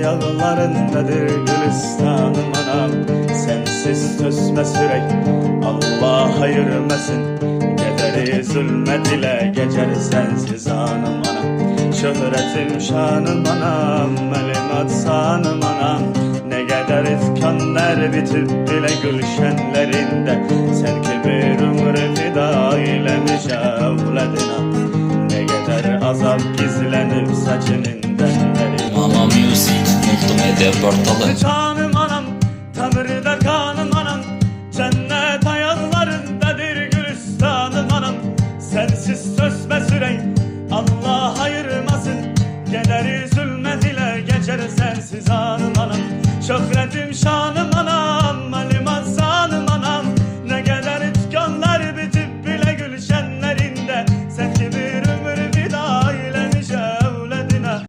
ayaklarındadır Gülistanım anam. Sensiz tüsmez yürek, Allah ayırmasın. Gederi zulmet ile geçer sensiz anım anam. Şöhretim şanım anam, melimat sanım anam. Ne kadar ifkanlar bitip bile gülşenlerinde, sen ki bir ömrü fida eylemiş evledina. Ne kadar azap gizlenip saçının denleri. Mama Music Multimedya Portalı. Canım anam, tamirde kanım anam. Cennet ayaklarındadır Gülistanım anam. Sensiz söz ve sürey, Allah ayırmasın. Gederiz